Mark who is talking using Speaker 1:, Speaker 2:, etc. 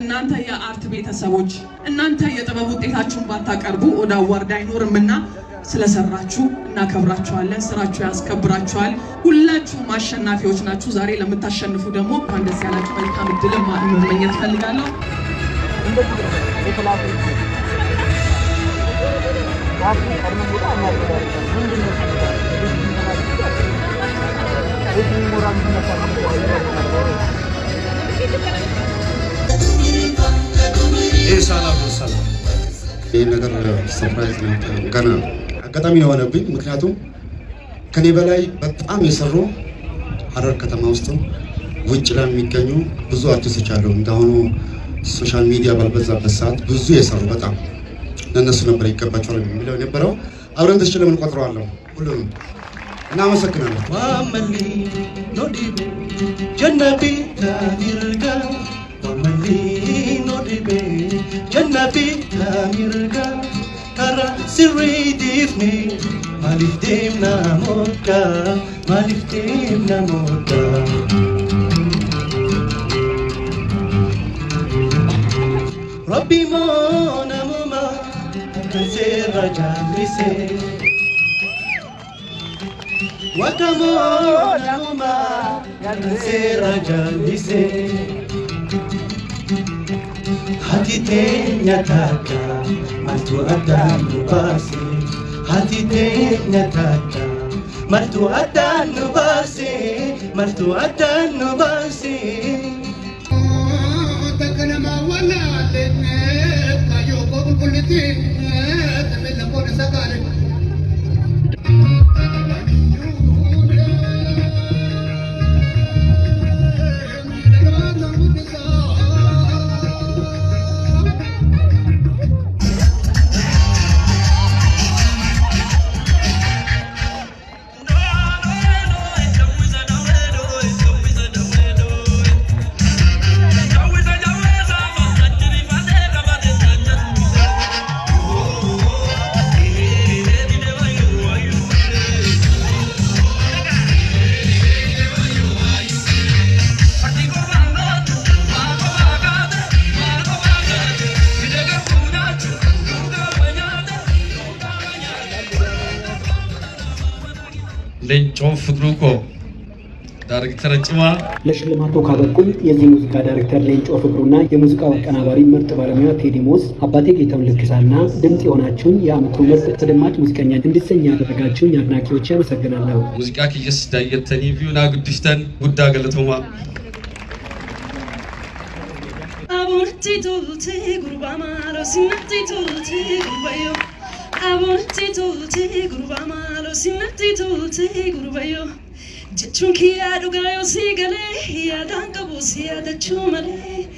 Speaker 1: እናንተ የአርት ቤተሰቦች እናንተ የጥበብ ውጤታችሁን ባታቀርቡ ወደ አዋርድ አይኖርምና ስለሰራችሁ እናከብራችኋለን። ስራችሁ ያስከብራችኋል። ሁላችሁም አሸናፊዎች ናችሁ። ዛሬ ለምታሸንፉ ደግሞ እንኳን ደስ ያላችሁ። መልካም እድል መመኘት ፈልጋለሁ።
Speaker 2: ሰላም ይሄ ነገር ሰርፕራይዝ ነው። ገና አጋጣሚ ነው የሆነብኝ። ምክንያቱም ከኔ በላይ በጣም የሰሩ ሀረር ከተማ ውስጥ ውጭ ላይ የሚገኙ ብዙ አርቲስቶች አሉ። እንዳሁኑ ሶሻል ሚዲያ ባልበዛበት ሰዓት ብዙ የሰሩ በጣም ለነሱ ነበር ይገባቸዋል የሚለው የነበረው። አብረን ተሽለ ምን ቆጥረዋለሁ ሁሉንም እናመሰግናለን።
Speaker 3: ዋመሊ ኖዲቤ ጀነቢ ታሚርጋ ዋመሊ ኖዲቤ ጀነቢ ታሚርጋ ካራ ሲሪዲፍኒ ማሊፍቴምና ሞካ ማሊፍቴምና ሞካ ረቢ ሞነሙማ ከንሴራ ጃሊሴ Wakamona yansera jalise Hatite nyataka maltu adanu basi Hatite nyataka maltu adanu basi maltu adanu basi Takana mawala lenne kayo kuliti tamela pone sakare
Speaker 4: ሌንጮ ፍቅሩኮ ዳይሬክተር ጭማ
Speaker 5: ለሽልማቱ ካበቁም የዚህ ሙዚቃ ዳይሬክተር ሌንጮ ፍቅሩና የሙዚቃው አቀናባሪ ምርጥ ባለሙያ ቴዲሞስ አባቴ ጌታው ልክሳና ድምጽ የሆናችሁን የአመቱ ምርጥ ተደማጭ ሙዚቀኛ እንድትሰኝ ያደረጋችሁኝ አድናቂዎች ያመሰግናለሁ።
Speaker 4: ሙዚቃ ከየስ ዳየተኒ ቪዩና ጉዲሽተን ጉዳ ገለቶማ
Speaker 6: አቡንቲ ቱቲ ጉርባማሎ ሲነቲ ቱቲ ጉርባዮ Abonti tuti gurbamalo sinati tuti gurbayo Jechunki adugayo sigale yadanka busia da chumale